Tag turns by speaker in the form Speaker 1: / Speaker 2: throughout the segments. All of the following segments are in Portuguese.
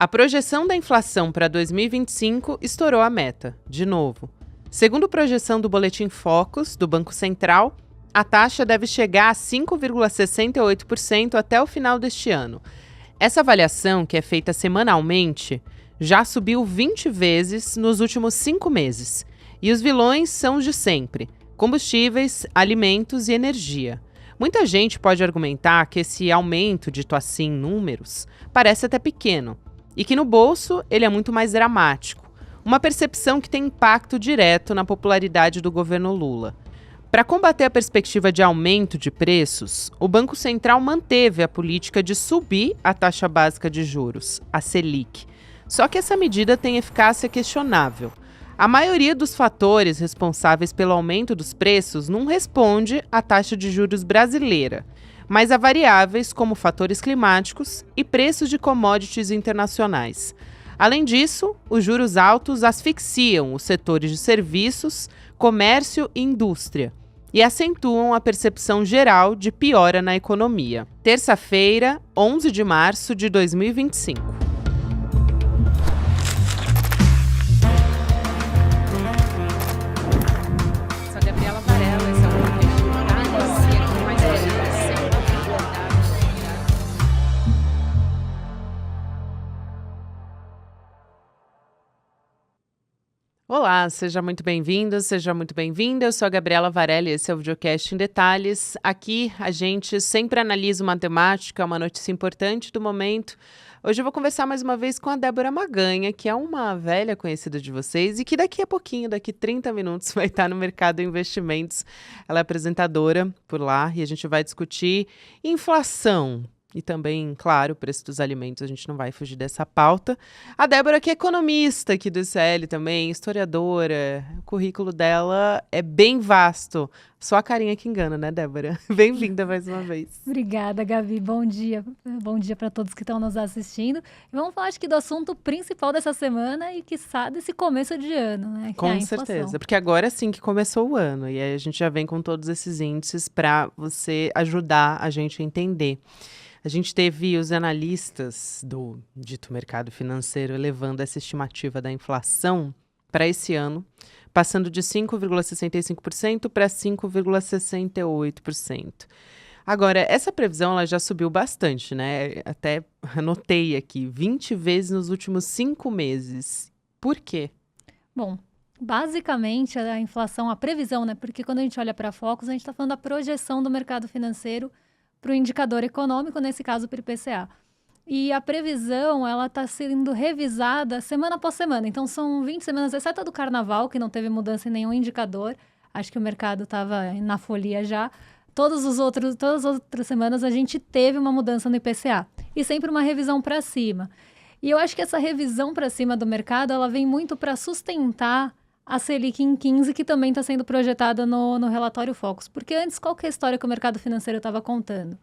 Speaker 1: A projeção da inflação para 2025 estourou a meta, de novo. Segundo a projeção do Boletim Focus, do Banco Central, a taxa deve chegar a 5,68% até o final deste ano. Essa avaliação, que é feita semanalmente, já subiu 20 vezes nos últimos 5 meses. E os vilões são os de sempre: combustíveis, alimentos e energia. Muita gente pode argumentar que esse aumento, dito assim em números, parece até pequeno, e que no bolso ele é muito mais dramático, uma percepção que tem impacto direto na popularidade do governo Lula. Para combater a perspectiva de aumento de preços, o Banco Central manteve a política de subir a taxa básica de juros, a Selic. Só que essa medida tem eficácia questionável. A maioria dos fatores responsáveis pelo aumento dos preços não responde à taxa de juros brasileira, mas a variáveis como fatores climáticos e preços de commodities internacionais. Além disso, os juros altos asfixiam os setores de serviços, comércio e indústria e acentuam a percepção geral de piora na economia. Terça-feira, 11 de março de 2025. Olá, seja muito bem-vindo, seja muito bem-vinda. Eu sou a Gabriela Varelli, esse é o Videocast em Detalhes. Aqui a gente sempre analisa uma temática, uma notícia importante do momento. Hoje eu vou conversar mais uma vez com a Débora Maganha, que é uma velha conhecida de vocês e que daqui a pouquinho, daqui 30 minutos, vai estar no Mercado de Investimentos. Ela é apresentadora por lá e a gente vai discutir inflação. E também, claro, o preço dos alimentos, a gente não vai fugir dessa pauta. A Débora, que é economista aqui do ICL também, historiadora, o currículo dela é bem vasto. Só a carinha que engana, né, Débora? Bem-vinda mais uma vez.
Speaker 2: Obrigada, Gabi. Bom dia. Bom dia para todos que estão nos assistindo. E vamos falar, acho que, do assunto principal dessa semana e, quiçá, desse começo de ano, né? Que
Speaker 1: Com
Speaker 2: é a inflação.
Speaker 1: certeza, porque agora sim que começou o ano. E aí a gente já vem com todos esses índices para você ajudar a gente a entender. A gente teve os analistas do dito mercado financeiro elevando essa estimativa da inflação para esse ano, passando de 5,65% para 5,68%. Agora, essa previsão ela já subiu bastante, né? Até anotei aqui, 20 vezes nos últimos 5 meses. Por quê?
Speaker 2: Bom, basicamente a inflação, a previsão, né? Porque quando a gente olha para Focus, a gente está falando da projeção do mercado financeiro para o indicador econômico, nesse caso para o IPCA. E a previsão, ela está sendo revisada semana após semana. Então, são 20 semanas, exceto a do Carnaval, que não teve mudança em nenhum indicador. Acho que o mercado estava na folia já. Todas as outras semanas, a gente teve uma mudança no IPCA. E sempre uma revisão para cima. E eu acho que essa revisão para cima do mercado, ela vem muito para sustentar a Selic em 15, que também está sendo projetada no relatório Focus. Porque antes, qual que é a história que o mercado financeiro estava contando?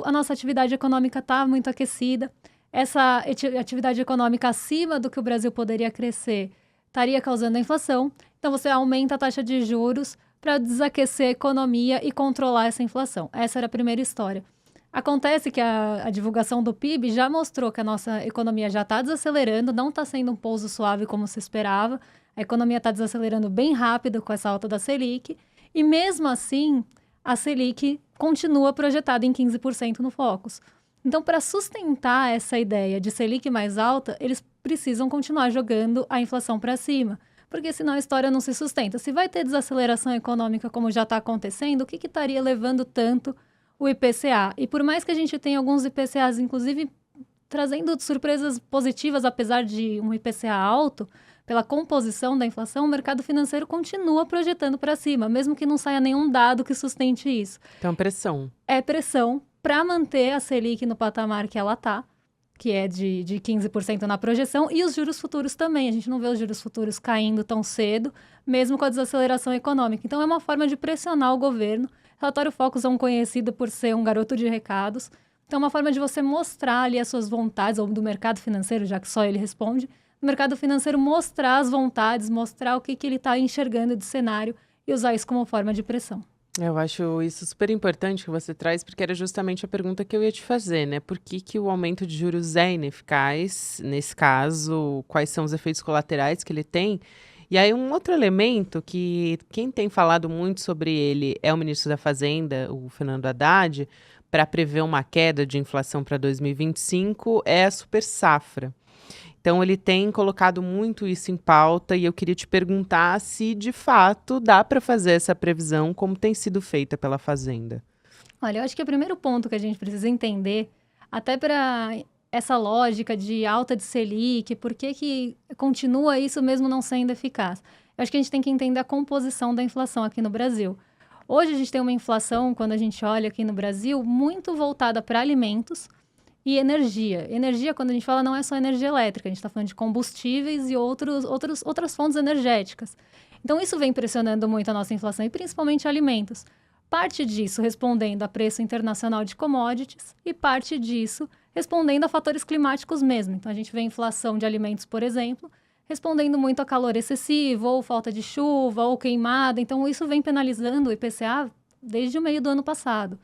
Speaker 2: A nossa atividade econômica está muito aquecida. Essa atividade econômica acima do que o Brasil poderia crescer estaria causando a inflação. Então, você aumenta a taxa de juros para desaquecer a economia e controlar essa inflação. Essa era a primeira história. Acontece que a divulgação do PIB já mostrou que a nossa economia já está desacelerando, não está sendo um pouso suave como se esperava. A economia está desacelerando bem rápido com essa alta da Selic. E mesmo assim, a Selic continua projetada em 15% no Focus. Então, para sustentar essa ideia de Selic mais alta, eles precisam continuar jogando a inflação para cima. Porque senão a história não se sustenta. Se vai ter desaceleração econômica como já está acontecendo, o que estaria levando tanto o IPCA? E por mais que a gente tenha alguns IPCAs, inclusive, trazendo surpresas positivas, apesar de um IPCA alto, pela composição da inflação, o mercado financeiro continua projetando para cima, mesmo que não saia nenhum dado que sustente isso.
Speaker 1: Então, pressão.
Speaker 2: É pressão para manter a Selic no patamar que ela está, que é de 15% na projeção, e os juros futuros também. A gente não vê os juros futuros caindo tão cedo, mesmo com a desaceleração econômica. Então, é uma forma de pressionar o governo. O relatório Focus é conhecido por ser um garoto de recados. Então, é uma forma de você mostrar ali as suas vontades, ou do mercado financeiro, já que só ele responde, o mercado financeiro mostrar as vontades, mostrar o que ele está enxergando de cenário e usar isso como forma de pressão.
Speaker 1: Eu acho isso super importante que você traz, porque era justamente a pergunta que eu ia te fazer, né? Por que que o aumento de juros é ineficaz nesse caso? Quais são os efeitos colaterais que ele tem? E aí, um outro elemento que quem tem falado muito sobre ele é o ministro da Fazenda, o Fernando Haddad, para prever uma queda de inflação para 2025, é a super safra. Então ele tem colocado muito isso em pauta e eu queria te perguntar se de fato dá para fazer essa previsão como tem sido feita pela Fazenda.
Speaker 2: Olha, eu acho que o primeiro ponto que a gente precisa entender, até para essa lógica de alta de Selic, por que que continua isso mesmo não sendo eficaz? Eu acho que a gente tem que entender a composição da inflação aqui no Brasil. Hoje a gente tem uma inflação, quando a gente olha aqui no Brasil, muito voltada para alimentos e energia. Energia, quando a gente fala, não é só energia elétrica, a gente está falando de combustíveis e outras fontes energéticas. Então, isso vem pressionando muito a nossa inflação, e principalmente alimentos. Parte disso respondendo a preço internacional de commodities e parte disso respondendo a fatores climáticos mesmo. Então, a gente vê a inflação de alimentos, por exemplo, respondendo muito a calor excessivo, ou falta de chuva, ou queimada. Então, isso vem penalizando o IPCA desde o meio do ano passado.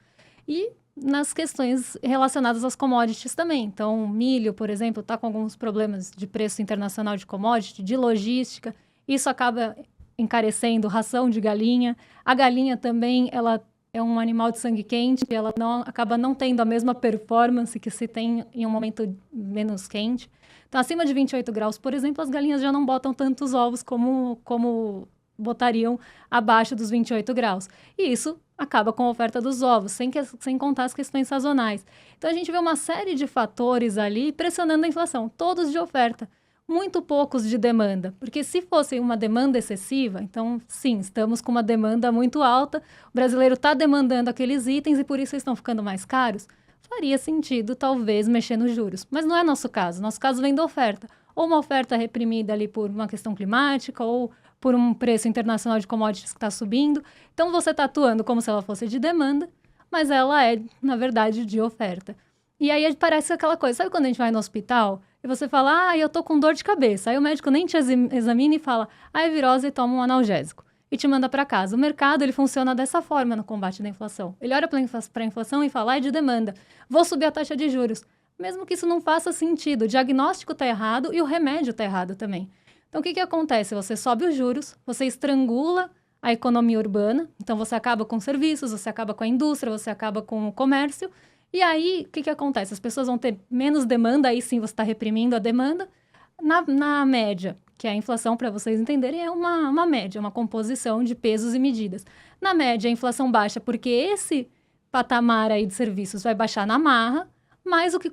Speaker 2: E nas questões relacionadas às commodities também. Então, milho, por exemplo, está com alguns problemas de preço internacional de commodity, de logística. Isso acaba encarecendo ração de galinha. A galinha também, ela é um animal de sangue quente, ela acaba não tendo a mesma performance que se tem em um momento menos quente. Então, acima de 28 graus, por exemplo, as galinhas já não botam tantos ovos como botariam abaixo dos 28 graus. E isso acaba com a oferta dos ovos, sem contar as questões sazonais. Então, a gente vê uma série de fatores ali pressionando a inflação, todos de oferta, muito poucos de demanda. Porque se fosse uma demanda excessiva, então, sim, estamos com uma demanda muito alta, o brasileiro está demandando aqueles itens e por isso eles estão ficando mais caros, faria sentido, talvez, mexer nos juros. Mas não é nosso caso. Nosso caso vem da oferta. Ou uma oferta reprimida ali por uma questão climática, ou por um preço internacional de commodities que está subindo. Então, você está atuando como se ela fosse de demanda, mas ela é, na verdade, de oferta. E aí parece aquela coisa, sabe quando a gente vai no hospital e você fala, eu tô com dor de cabeça. Aí o médico nem te examina e fala, é virose e toma um analgésico. E te manda para casa. O mercado, ele funciona dessa forma no combate da inflação. Ele olha para a inflação e fala, é de demanda. Vou subir a taxa de juros. Mesmo que isso não faça sentido. O diagnóstico está errado e o remédio está errado também. Então, o que acontece? Você sobe os juros, você estrangula a economia urbana, então você acaba com serviços, você acaba com a indústria, você acaba com o comércio, e aí, o que acontece? As pessoas vão ter menos demanda, aí sim você está reprimindo a demanda. Na média, que é a inflação, para vocês entenderem, é uma média, uma composição de pesos e medidas. Na média, a inflação baixa porque esse patamar aí de serviços vai baixar na marra, mas o que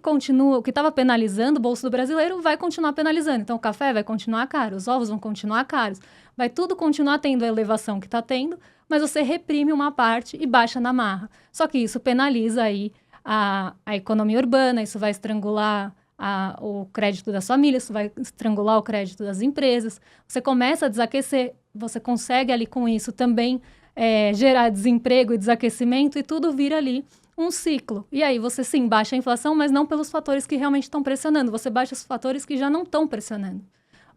Speaker 2: estava penalizando o bolso do brasileiro vai continuar penalizando. Então, o café vai continuar caro, os ovos vão continuar caros, vai tudo continuar tendo a elevação que está tendo, mas você reprime uma parte e baixa na marra. Só que isso penaliza aí a economia urbana, isso vai estrangular o crédito das famílias, isso vai estrangular o crédito das empresas. Você começa a desaquecer, você consegue ali com isso também gerar desemprego e desaquecimento e tudo vira ali um ciclo. E aí você sim baixa a inflação, mas não pelos fatores que realmente estão pressionando. Você baixa os fatores que já não estão pressionando.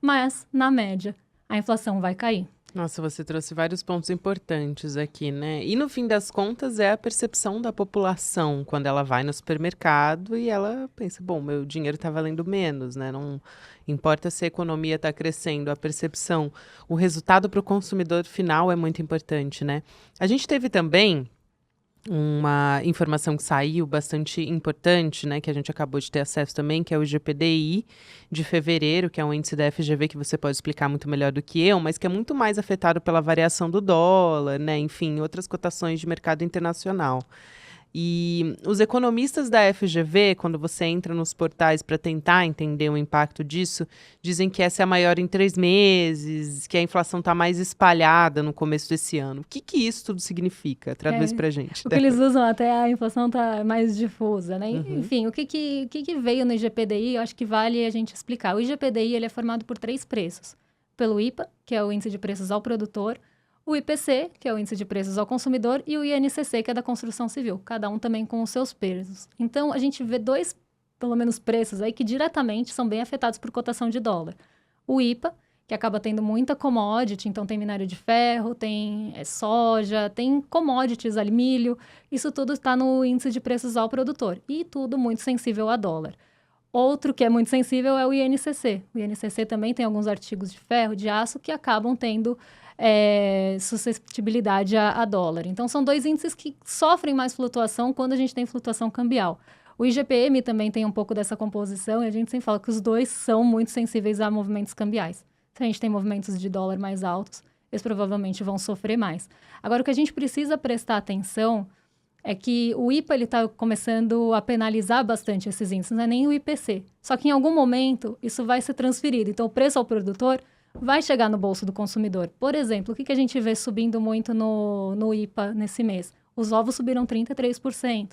Speaker 2: Mas, na média, a inflação vai cair.
Speaker 1: Nossa, você trouxe vários pontos importantes aqui, né? E no fim das contas é a percepção da população quando ela vai no supermercado e ela pensa, bom, meu dinheiro está valendo menos, né? Não importa se a economia está crescendo, a percepção, o resultado para o consumidor final é muito importante, né? A gente teve também uma informação que saiu bastante importante, né, que a gente acabou de ter acesso também, que é o IGPDI de fevereiro, que é um índice da FGV que você pode explicar muito melhor do que eu, mas que é muito mais afetado pela variação do dólar, né, enfim, outras cotações de mercado internacional. E os economistas da FGV, quando você entra nos portais para tentar entender o impacto disso, dizem que essa é a maior em 3 meses, que a inflação está mais espalhada no começo desse ano. O que isso tudo significa? Traduz para a gente.
Speaker 2: O que eles usam até a inflação está mais difusa, né?
Speaker 1: Uhum.
Speaker 2: Enfim, o que veio no IGPDI, eu acho que vale a gente explicar. O IGPDI ele é formado por 3 preços. Pelo IPA, que é o Índice de Preços ao Produtor, o IPC, que é o Índice de Preços ao Consumidor, e o INCC, que é da Construção Civil, cada um também com os seus pesos. Então, a gente vê 2, pelo menos, preços aí que diretamente são bem afetados por cotação de dólar. O IPA, que acaba tendo muita commodity, então tem minério de ferro, tem soja, tem commodities ali, milho, isso tudo está no índice de preços ao produtor e tudo muito sensível a dólar. Outro que é muito sensível é o INCC. O INCC também tem alguns artigos de ferro, de aço, que acabam tendo suscetibilidade a dólar. Então, são 2 índices que sofrem mais flutuação quando a gente tem flutuação cambial. O IGPM também tem um pouco dessa composição e a gente sempre fala que os 2 são muito sensíveis a movimentos cambiais. Se a gente tem movimentos de dólar mais altos, eles provavelmente vão sofrer mais. Agora, o que a gente precisa prestar atenção é que o IPA está começando a penalizar bastante esses índices, não é nem o IPC. Só que em algum momento isso vai ser transferido. Então, o preço ao produtor vai chegar no bolso do consumidor. Por exemplo, o que a gente vê subindo muito no IPA nesse mês? Os ovos subiram 33%.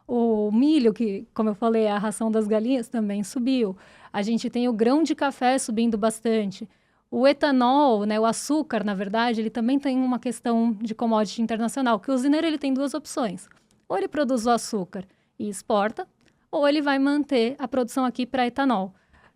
Speaker 2: O milho, que, como eu falei, a ração das galinhas também subiu. A gente tem o grão de café subindo bastante. O etanol, né, o açúcar, na verdade, ele também tem uma questão de commodity internacional, que o usineiro ele tem 2 opções. Ou ele produz o açúcar e exporta, ou ele vai manter a produção aqui para etanol.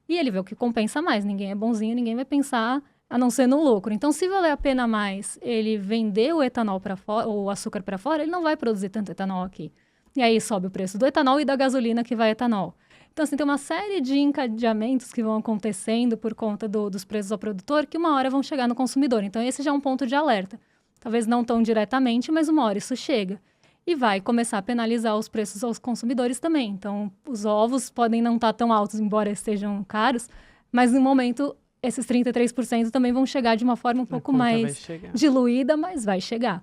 Speaker 2: E ele vê o que compensa mais. Ninguém é bonzinho, ninguém vai pensar a não ser no lucro. Então, se valer a pena mais ele vender o etanol para fora, o açúcar para fora, ele não vai produzir tanto etanol aqui. E aí sobe o preço do etanol e da gasolina que vai etanol. Então, assim, tem uma série de encadeamentos que vão acontecendo por conta dos preços ao produtor que uma hora vão chegar no consumidor. Então, esse já é um ponto de alerta. Talvez não tão diretamente, mas uma hora isso chega. E vai começar a penalizar os preços aos consumidores também. Então, os ovos podem não estar tão altos, embora estejam caros, mas no momento, esses 33% também vão chegar de uma forma um pouco mais diluída, mas vai chegar.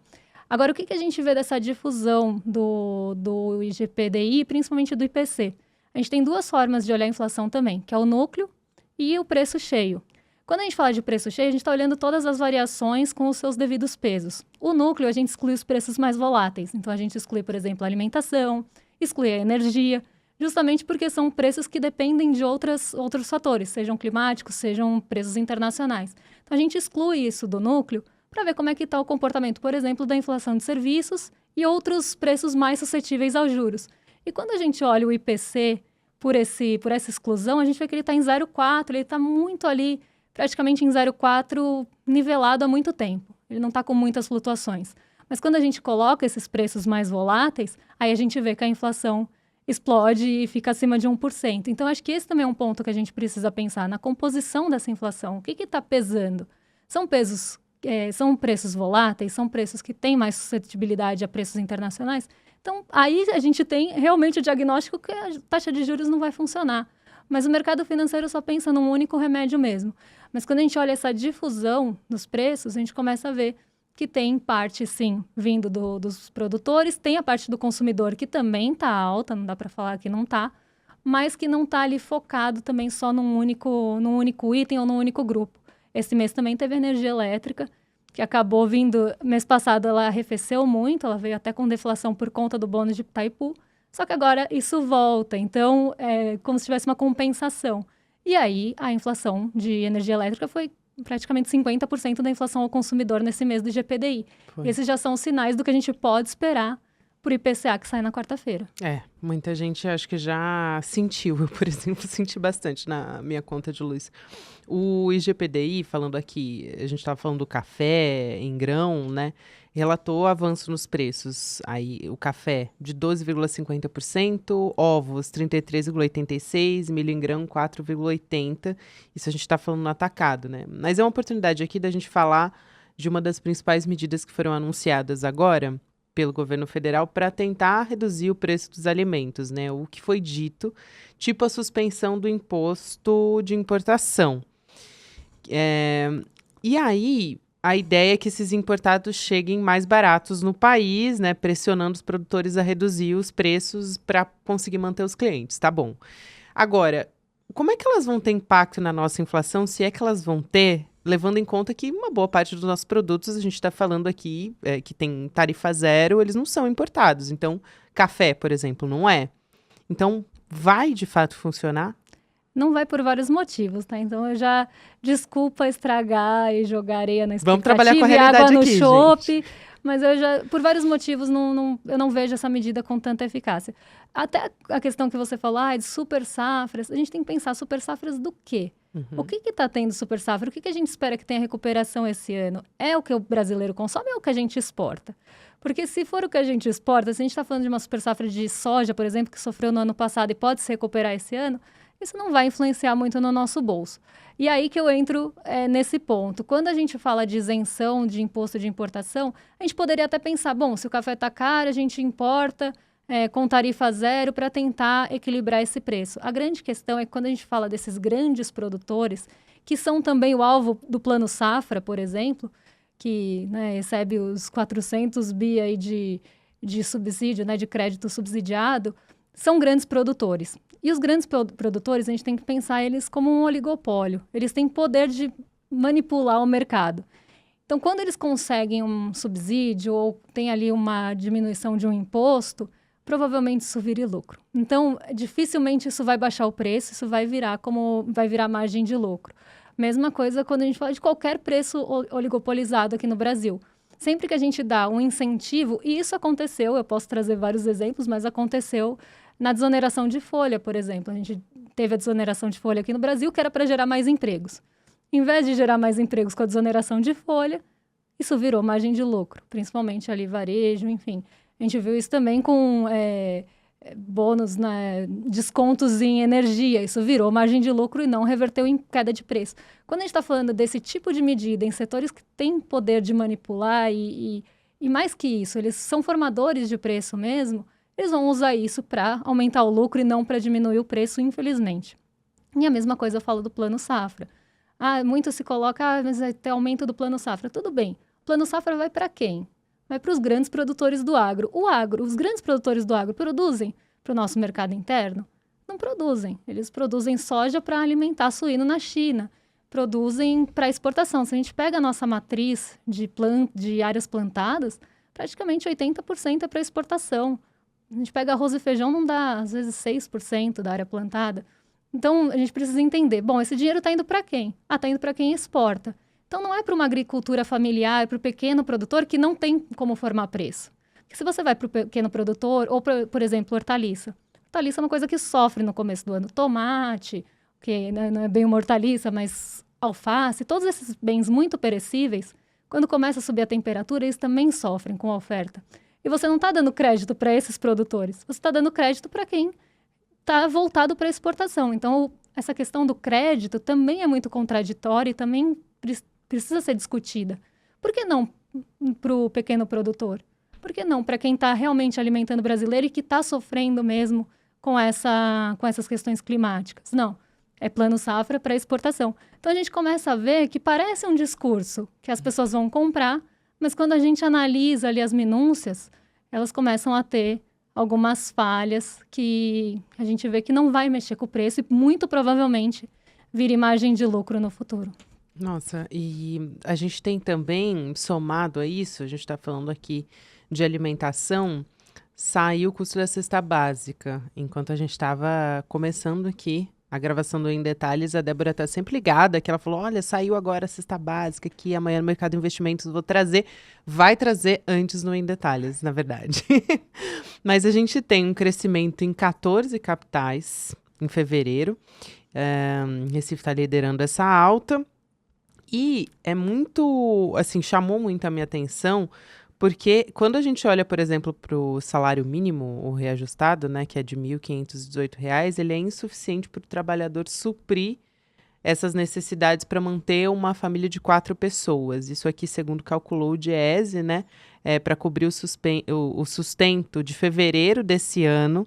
Speaker 2: Agora, o que a gente vê dessa difusão do IGPDI, principalmente do IPC? A gente tem 2 formas de olhar a inflação também, que é o núcleo e o preço cheio. Quando a gente fala de preço cheio, a gente está olhando todas as variações com os seus devidos pesos. O núcleo, a gente exclui os preços mais voláteis. Então, a gente exclui, por exemplo, a alimentação, exclui a energia, justamente porque são preços que dependem de outros fatores, sejam climáticos, sejam preços internacionais. Então, a gente exclui isso do núcleo para ver como é que está o comportamento, por exemplo, da inflação de serviços e outros preços mais suscetíveis aos juros. E quando a gente olha o IPC por essa exclusão, a gente vê que ele está em 0,4, ele está muito ali, praticamente em 0,4, nivelado há muito tempo. Ele não está com muitas flutuações. Mas quando a gente coloca esses preços mais voláteis, aí a gente vê que a inflação explode e fica acima de 1%. Então, acho que esse também é um ponto que a gente precisa pensar na composição dessa inflação. O que está pesando? São preços voláteis? São preços que têm mais suscetibilidade a preços internacionais? Então, aí a gente tem realmente o diagnóstico que a taxa de juros não vai funcionar. Mas o mercado financeiro só pensa num único remédio mesmo. Mas quando a gente olha essa difusão nos preços, a gente começa a ver que tem parte, sim, vindo dos produtores, tem a parte do consumidor que também está alta, não dá para falar que não está, mas que não está ali focado também só num único item ou num único grupo. Esse mês também teve energia elétrica, que acabou vindo, mês passado ela arrefeceu muito, ela veio até com deflação por conta do bônus de Itaipu, só que agora isso volta, então é como se tivesse uma compensação. E aí a inflação de energia elétrica foi praticamente 50% da inflação ao consumidor nesse mês do IGPDI. Esses já são sinais do que a gente pode esperar por IPCA que sai na quarta-feira.
Speaker 1: Muita gente acho que já sentiu. Eu, por exemplo, senti bastante na minha conta de luz. O IGPDI, falando aqui, a gente estava falando do café em grão, né? Relatou avanço nos preços. Aí o café de 12,50%, ovos 33,86%, milho em grão 4,80%. Isso a gente está falando no atacado, né? Mas é uma oportunidade aqui da gente falar de uma das principais medidas que foram anunciadas agora pelo governo federal para tentar reduzir o preço dos alimentos, né? O que foi dito, tipo a suspensão do imposto de importação. E aí, a ideia é que esses importados cheguem mais baratos no país, né? Pressionando os produtores a reduzir os preços para conseguir manter os clientes, tá bom. Agora, como é que elas vão ter impacto na nossa inflação, se é que elas vão ter, levando em conta que uma boa parte dos nossos produtos, a gente está falando aqui, que tem tarifa zero, eles não são importados. Então, café, por exemplo, não é. Então, vai de fato funcionar?
Speaker 2: Não vai por vários motivos, tá? Então, eu já, desculpa estragar e jogar areia na expectativa.
Speaker 1: Vamos trabalhar com a realidade
Speaker 2: água no
Speaker 1: aqui,
Speaker 2: chope,
Speaker 1: gente.
Speaker 2: Mas eu já, por vários motivos, eu não vejo essa medida com tanta eficácia. Até a questão que você falou, de super safras, a gente tem que pensar super safras do quê? O que está tendo super safra? O que a gente espera que tenha recuperação esse ano? É o que o brasileiro consome ou é o que a gente exporta? Porque se for o que a gente exporta, se a gente está falando de uma super safra de soja, por exemplo, que sofreu no ano passado e pode se recuperar esse ano, isso não vai influenciar muito no nosso bolso. E aí que eu entro nesse ponto. Quando a gente fala de isenção de imposto de importação, a gente poderia até pensar, bom, se o café está caro, a gente importa com tarifa zero para tentar equilibrar esse preço. A grande questão é que quando a gente fala desses grandes produtores, que são também o alvo do Plano Safra, por exemplo, que recebe os 400 bi aí de subsídio, de crédito subsidiado, são grandes produtores. E os grandes produtores, a gente tem que pensar eles como um oligopólio. Eles têm poder de manipular o mercado. Então, quando eles conseguem um subsídio ou tem ali uma diminuição de um imposto, provavelmente isso vira lucro. Então, dificilmente isso vai baixar o preço, isso vai virar margem de lucro. Mesma coisa quando a gente fala de qualquer preço oligopolizado aqui no Brasil. Sempre que a gente dá um incentivo, e isso aconteceu, eu posso trazer vários exemplos, mas aconteceu na desoneração de folha, por exemplo. A gente teve a desoneração de folha aqui no Brasil, que era para gerar mais empregos. Em vez de gerar mais empregos com a desoneração de folha, isso virou margem de lucro, principalmente ali varejo, enfim. A gente viu isso também com bônus, descontos em energia. Isso virou margem de lucro e não reverteu em queda de preço. Quando a gente está falando desse tipo de medida em setores que têm poder de manipular e mais que isso, eles são formadores de preço mesmo, eles vão usar isso para aumentar o lucro e não para diminuir o preço, infelizmente. E a mesma coisa eu falo do Plano Safra. Muito se coloca, mas vai ter aumento do Plano Safra. Tudo bem. O Plano Safra vai para quem? Vai para os grandes produtores do agro. Os grandes produtores do agro produzem para o nosso mercado interno? Não produzem. Eles produzem soja para alimentar suíno na China. Produzem para exportação. Se a gente pega a nossa matriz de áreas plantadas, praticamente 80% é para exportação. A gente pega arroz e feijão, não dá, às vezes, 6% da área plantada. Então, a gente precisa entender, bom, esse dinheiro está indo para quem? Está indo para quem exporta. Então, não é para uma agricultura familiar, para o pequeno produtor que não tem como formar preço. Porque se você vai para o pequeno produtor, ou, por exemplo, hortaliça. Hortaliça é uma coisa que sofre no começo do ano. Tomate, que não é bem uma hortaliça, mas alface, todos esses bens muito perecíveis, quando começa a subir a temperatura, eles também sofrem com a oferta. E você não está dando crédito para esses produtores, você está dando crédito para quem está voltado para a exportação. Então, essa questão do crédito também é muito contraditória e também precisa ser discutida. Por que não para o pequeno produtor? Por que não para quem está realmente alimentando o brasileiro e que está sofrendo mesmo com essas questões climáticas? Não, é Plano Safra para exportação. Então, a gente começa a ver que parece um discurso que as pessoas vão comprar, mas quando a gente analisa ali as minúcias, elas começam a ter algumas falhas que a gente vê que não vai mexer com o preço e muito provavelmente vire margem de lucro no futuro.
Speaker 1: Nossa, e a gente tem também, somado a isso, a gente está falando aqui de alimentação, saiu o custo da cesta básica. Enquanto a gente estava começando aqui a gravação do Em Detalhes, a Débora tá sempre ligada, que ela falou, olha, saiu agora a cesta básica aqui, amanhã no Mercado de Investimentos vou trazer. Vai trazer antes no Em Detalhes, na verdade. Mas a gente tem um crescimento em 14 capitais em fevereiro. Recife está liderando essa alta. E é muito, assim, chamou muito a minha atenção, porque quando a gente olha, por exemplo, para o salário mínimo, o reajustado, né, que é de R$ 1.518, ele é insuficiente para o trabalhador suprir essas necessidades para manter uma família de 4 pessoas. Isso aqui, segundo calculou o Diese, né, para cobrir o sustento de fevereiro desse ano.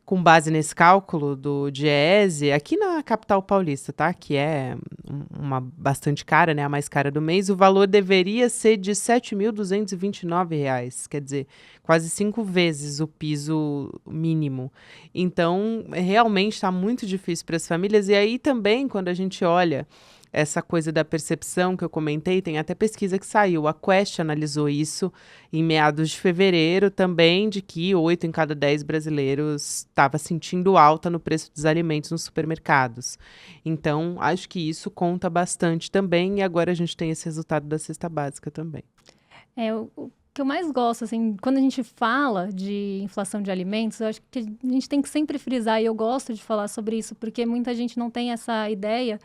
Speaker 1: Com base nesse cálculo do Diese, aqui na capital paulista, tá? Que é uma bastante cara, né? A mais cara do mês. O valor deveria ser de R$ 7.229, quer dizer, quase 5 vezes o piso mínimo. Então, realmente está muito difícil para as famílias. E aí também, quando a gente olha essa coisa da percepção que eu comentei, tem até pesquisa que saiu. A Quest analisou isso em meados de fevereiro também, de que 8 em cada 10 brasileiros estava sentindo alta no preço dos alimentos nos supermercados. Então, acho que isso conta bastante também, e agora a gente tem esse resultado da cesta básica também.
Speaker 2: O que eu mais gosto, assim, quando a gente fala de inflação de alimentos, eu acho que a gente tem que sempre frisar, e eu gosto de falar sobre isso, porque muita gente não tem essa ideia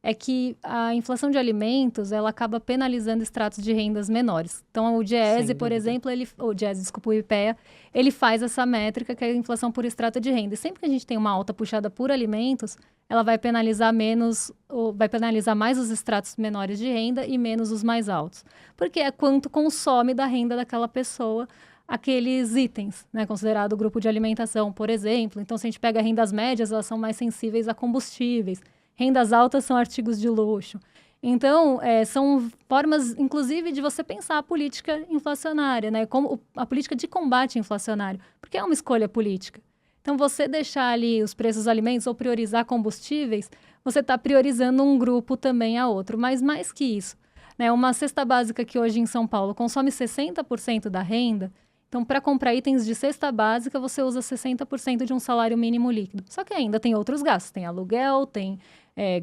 Speaker 2: é que a inflação de alimentos, ela acaba penalizando estratos de rendas menores. Então, o Diese,
Speaker 1: Sem
Speaker 2: por
Speaker 1: dúvida.
Speaker 2: exemplo, o Diese, desculpa, o IPEA, ele faz essa métrica que é a inflação por extrato de renda. E sempre que a gente tem uma alta puxada por alimentos, ela vai penalizar menos, ou vai penalizar mais os estratos menores de renda e menos os mais altos. Porque é quanto consome da renda daquela pessoa aqueles itens, né, considerado grupo de alimentação, por exemplo. Então, se a gente pega rendas médias, elas são mais sensíveis a combustíveis. Rendas altas são artigos de luxo. Então, são formas, inclusive, de você pensar a política inflacionária, né? Como a política de combate inflacionário, porque é uma escolha política. Então, você deixar ali os preços dos alimentos ou priorizar combustíveis, você está priorizando um grupo também a outro. Mas mais que isso, né? Uma cesta básica que hoje em São Paulo consome 60% da renda. Então, para comprar itens de cesta básica, você usa 60% de um salário mínimo líquido. Só que ainda tem outros gastos. Tem aluguel, tem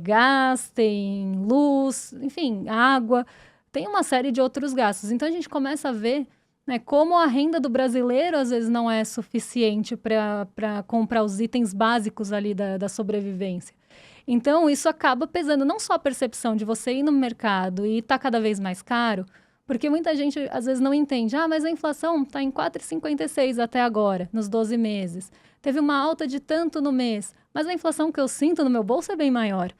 Speaker 2: gás, tem luz, enfim, água. Tem uma série de outros gastos. Então, a gente começa a ver, né, como a renda do brasileiro, às vezes, não é suficiente para comprar os itens básicos ali da sobrevivência. Então, isso acaba pesando não só a percepção de você ir no mercado e tá cada vez mais caro, porque muita gente, às vezes, não entende. Ah, mas a inflação está em 4,56 até agora, nos 12 meses. Teve uma alta de tanto no mês, mas a inflação que eu sinto no meu bolso é bem maior.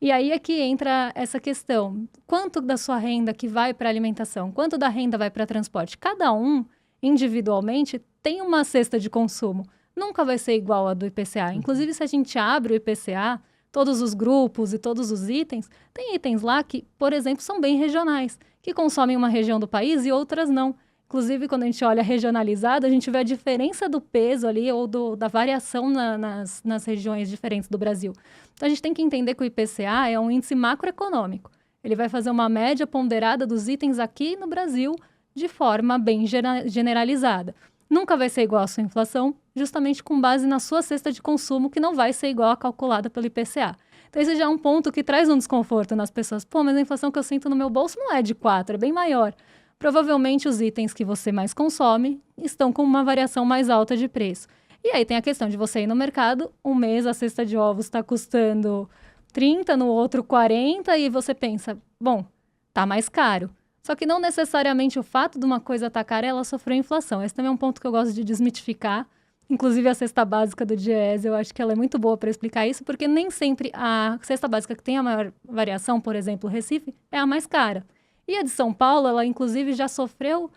Speaker 2: E aí é que entra essa questão. Quanto da sua renda que vai para alimentação? Quanto da renda vai para transporte? Cada um, individualmente, tem uma cesta de consumo. Nunca vai ser igual a do IPCA. Inclusive, se a gente abre o IPCA, todos os grupos e todos os itens, tem itens lá que, por exemplo, são bem regionais, que consomem uma região do país e outras não. Inclusive, quando a gente olha regionalizado, a gente vê a diferença do peso ali ou da variação nas regiões diferentes do Brasil. Então, a gente tem que entender que o IPCA é um índice macroeconômico. Ele vai fazer uma média ponderada dos itens aqui no Brasil de forma bem generalizada. Nunca vai ser igual à sua inflação, justamente com base na sua cesta de consumo, que não vai ser igual a calculada pelo IPCA. Então, esse já é um ponto que traz um desconforto nas pessoas. Pô, mas a inflação que eu sinto no meu bolso não é de 4, é bem maior. Provavelmente os itens que você mais consome estão com uma variação mais alta de preço. E aí tem a questão de você ir no mercado, um mês a cesta de ovos está custando 30, no outro 40, e você pensa, bom, tá mais caro. Só que não necessariamente o fato de uma coisa estar cara, ela sofreu inflação. Esse também é um ponto que eu gosto de desmitificar. Inclusive a cesta básica do Diese, eu acho que ela é muito boa para explicar isso, porque nem sempre a cesta básica que tem a maior variação, por exemplo, o Recife, é a mais cara. E a de São Paulo, ela inclusive já sofreu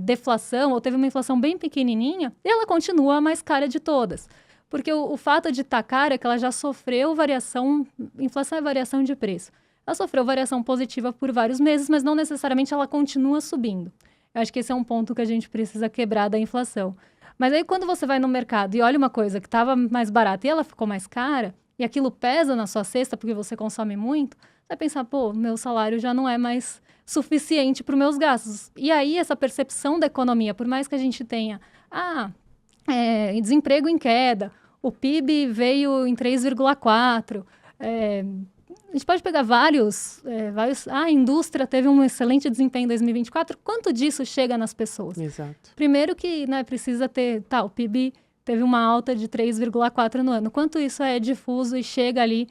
Speaker 2: deflação, ou teve uma inflação bem pequenininha, e ela continua a mais cara de todas. Porque o fato de estar cara é que ela já sofreu variação, inflação é variação de preço. Ela sofreu variação positiva por vários meses, mas não necessariamente ela continua subindo. Eu acho que esse é um ponto que a gente precisa quebrar da inflação. Mas aí, quando você vai no mercado e olha uma coisa que estava mais barata e ela ficou mais cara, e aquilo pesa na sua cesta porque você consome muito, você vai pensar, pô, meu salário já não é mais suficiente para os meus gastos. E aí, essa percepção da economia, por mais que a gente tenha, desemprego em queda, o PIB veio em 3,4%, a gente pode pegar vários... a indústria teve um excelente desempenho em 2024. Quanto disso chega nas pessoas?
Speaker 1: Exato.
Speaker 2: Primeiro que precisa ter... o PIB teve uma alta de 3,4% no ano. Quanto isso é difuso e chega ali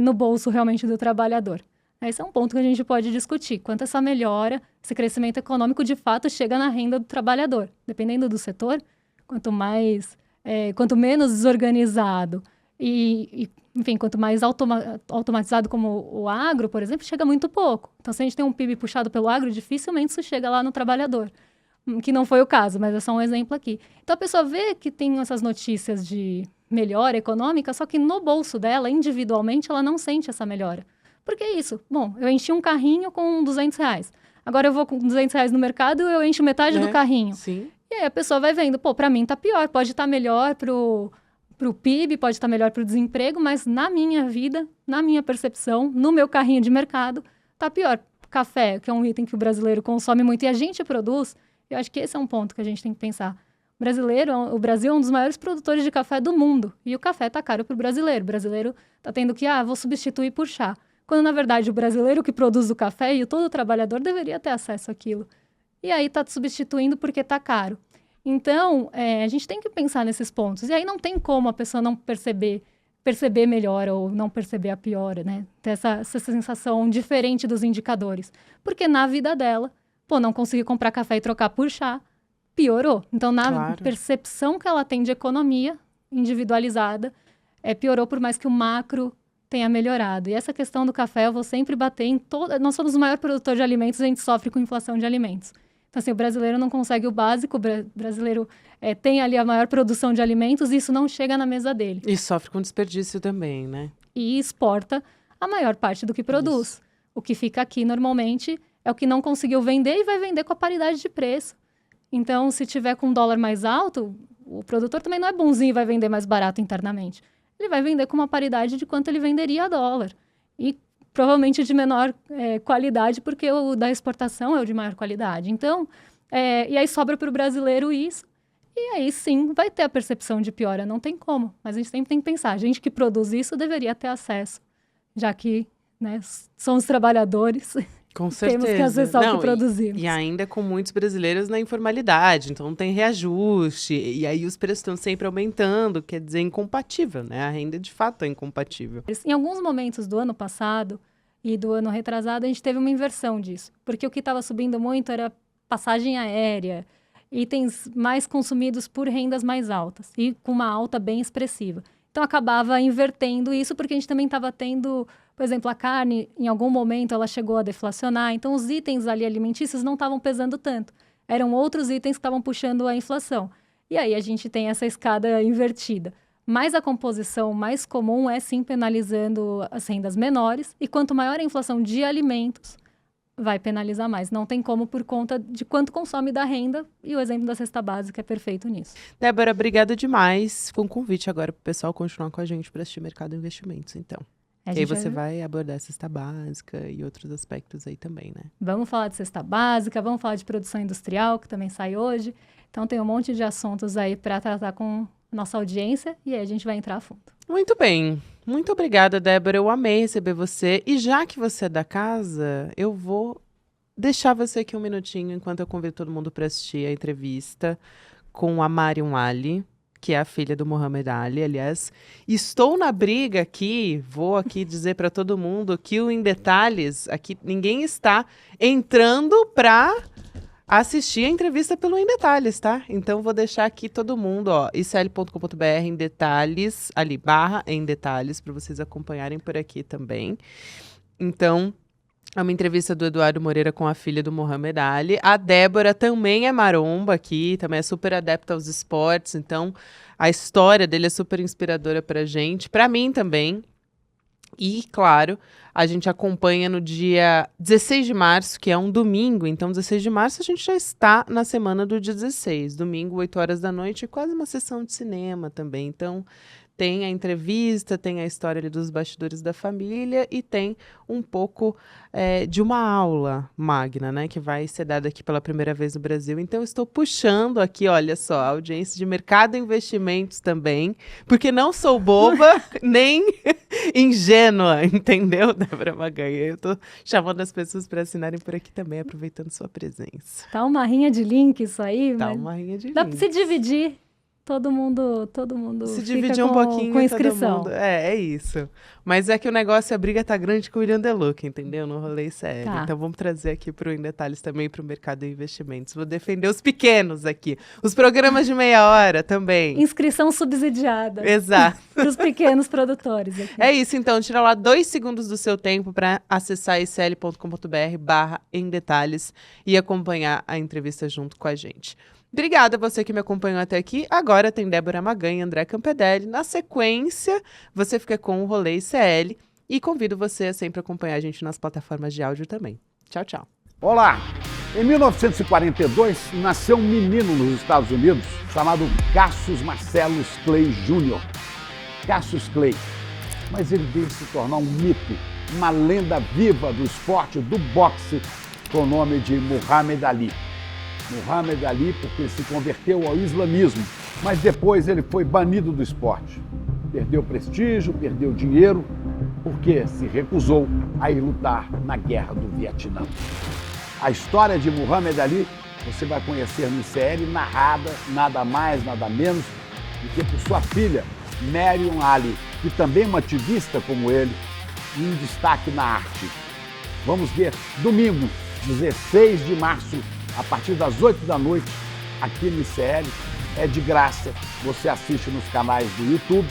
Speaker 2: no bolso realmente do trabalhador? Esse é um ponto que a gente pode discutir. Quanto essa melhora, esse crescimento econômico, de fato, chega na renda do trabalhador. Dependendo do setor, quanto menos desorganizado enfim, quanto mais automatizado como o agro, por exemplo, chega muito pouco. Então, se a gente tem um PIB puxado pelo agro, dificilmente isso chega lá no trabalhador. Que não foi o caso, mas é só um exemplo aqui. Então, a pessoa vê que tem essas notícias de melhora econômica, só que no bolso dela, individualmente, ela não sente essa melhora. Por que isso? Bom, eu enchi um carrinho com R$200. Agora eu vou com R$200 no mercado e eu encho metade do carrinho.
Speaker 1: Sim.
Speaker 2: E aí a pessoa vai vendo, pô, pra mim tá pior, pode estar melhor pro PIB, pode estar melhor pro desemprego, mas na minha vida, na minha percepção, no meu carrinho de mercado, tá pior. Café, que é um item que o brasileiro consome muito e a gente produz, eu acho que esse é um ponto que a gente tem que pensar. O Brasil é um dos maiores produtores de café do mundo, e o café tá caro pro brasileiro. O brasileiro tá tendo que, vou substituir por chá. Quando, na verdade, o brasileiro que produz o café e todo trabalhador deveria ter acesso àquilo. E aí tá substituindo porque tá caro. Então, a gente tem que pensar nesses pontos. E aí não tem como a pessoa não perceber perceber melhor ou não perceber a piora, né? Ter essa sensação diferente dos indicadores. Porque na vida dela, não consegui comprar café e trocar por chá, piorou. Então, na percepção que ela tem de economia individualizada, piorou por mais que o macro tenha melhorado. E essa questão do café, eu vou sempre bater em toda... Nós somos o maior produtor de alimentos, a gente sofre com inflação de alimentos. Então, assim, o brasileiro não consegue o básico, o brasileiro tem ali a maior produção de alimentos e isso não chega na mesa dele.
Speaker 1: E sofre com desperdício também, né?
Speaker 2: E exporta a maior parte do que produz. Isso. O que fica aqui, normalmente, é o que não conseguiu vender e vai vender com a paridade de preço. Então, se tiver com um dólar mais alto, o produtor também não é bonzinho e vai vender mais barato internamente. Ele vai vender com uma paridade de quanto ele venderia a dólar. E provavelmente de menor qualidade, porque o da exportação é o de maior qualidade. Então, e aí sobra para o brasileiro isso. E aí sim, vai ter a percepção de piora, não tem como. Mas a gente sempre tem que pensar, a gente que produz isso deveria ter acesso, já que, né, somos trabalhadores.
Speaker 1: Com certeza.
Speaker 2: Temos que acessar o que produzimos.
Speaker 1: E ainda com muitos brasileiros na informalidade, então não tem reajuste, e aí os preços estão sempre aumentando, quer dizer, incompatível, né? A renda de fato é incompatível.
Speaker 2: Em alguns momentos do ano passado e do ano retrasado, a gente teve uma inversão disso, porque o que estava subindo muito era passagem aérea, itens mais consumidos por rendas mais altas, e com uma alta bem expressiva. Então, acabava invertendo isso, porque a gente também estava tendo, por exemplo, a carne, em algum momento, ela chegou a deflacionar. Então, os itens ali alimentícios não estavam pesando tanto. Eram outros itens que estavam puxando a inflação. E aí, a gente tem essa escada invertida. Mas a composição mais comum é, sim, penalizando as rendas menores. E quanto maior a inflação de alimentos, vai penalizar mais. Não tem como por conta de quanto consome da renda, e o exemplo da cesta básica é perfeito nisso.
Speaker 1: Débora, obrigada demais. Foi um convite agora para o pessoal continuar com a gente para assistir Mercado Investimentos, então. E aí você vai abordar a cesta básica e outros aspectos aí também, né?
Speaker 2: Vamos falar de cesta básica, vamos falar de produção industrial, que também sai hoje. Então tem um monte de assuntos aí para tratar com nossa audiência, e aí a gente vai entrar a fundo.
Speaker 1: Muito bem. Muito obrigada, Débora. Eu amei receber você. E já que você é da casa, eu vou deixar você aqui um minutinho enquanto eu convido todo mundo para assistir a entrevista com a Mariam Ali, que é a filha do Mohamed Ali. Aliás, estou na briga aqui, vou aqui dizer para todo mundo que o Em Detalhes, aqui ninguém está entrando para assistir a entrevista pelo Em Detalhes, tá? Então, vou deixar aqui todo mundo, icl.com.br, em detalhes, ali, /em detalhes, para vocês acompanharem por aqui também. Então, é uma entrevista do Eduardo Moreira com a filha do Mohamed Ali. A Débora também é maromba aqui, também é super adepta aos esportes, então a história dele é super inspiradora pra gente, pra mim também. E, claro, a gente acompanha no dia 16 de março, que é um domingo. Então, 16 de março, a gente já está na semana do dia 16. Domingo, 8 horas da noite, quase uma sessão de cinema também. Então, tem a entrevista, tem a história ali dos bastidores da família e tem um pouco de uma aula magna, né, que vai ser dada aqui pela primeira vez no Brasil. Então, eu estou puxando aqui, olha só, a audiência de Mercado e Investimentos também, porque não sou boba nem ingênua, entendeu, Débora Maganha? Eu estou chamando as pessoas para assinarem por aqui também, aproveitando sua presença.
Speaker 2: Tá uma rinha de link isso aí,
Speaker 1: tá
Speaker 2: mas
Speaker 1: uma rinha de
Speaker 2: dá para se dividir. Todo mundo
Speaker 1: se
Speaker 2: fica
Speaker 1: dividir um pouquinho
Speaker 2: com inscrição.
Speaker 1: Todo mundo. É isso. Mas é que o negócio, a briga tá grande com o William Deluca, entendeu? No rolê sério.
Speaker 2: Tá.
Speaker 1: Então vamos trazer aqui pro Em Detalhes também pro Mercado e Investimentos. Vou defender os pequenos aqui. Os programas de meia hora também.
Speaker 2: Inscrição subsidiada.
Speaker 1: Exato.
Speaker 2: Para os pequenos produtores. Aqui.
Speaker 1: É isso, então. Tira lá 2 segundos do seu tempo para acessar icl.com.br/em detalhes e acompanhar a entrevista junto com a gente. Obrigada a você que me acompanhou até aqui. Agora tem Débora Maganha e André Campedelli. Na sequência, você fica com o Rolê ICL e convido você a sempre acompanhar a gente nas plataformas de áudio também. Tchau, tchau.
Speaker 3: Olá! Em 1942, nasceu um menino nos Estados Unidos chamado Cassius Marcellus Clay Jr. Cassius Clay. Mas ele veio se tornar um mito, uma lenda viva do esporte, do boxe, com o nome de Muhammad Ali. Muhammad Ali porque ele se converteu ao islamismo, mas depois ele foi banido do esporte. Perdeu prestígio, perdeu dinheiro, porque se recusou a ir lutar na Guerra do Vietnã. A história de Muhammad Ali você vai conhecer no ICL, narrada nada mais, nada menos do que por sua filha, Mariam Ali. e também uma ativista como ele, e um destaque na arte. Vamos ver domingo, 16 de março, a partir das 8 da noite, aqui no ICL. É de graça, você assiste nos canais do YouTube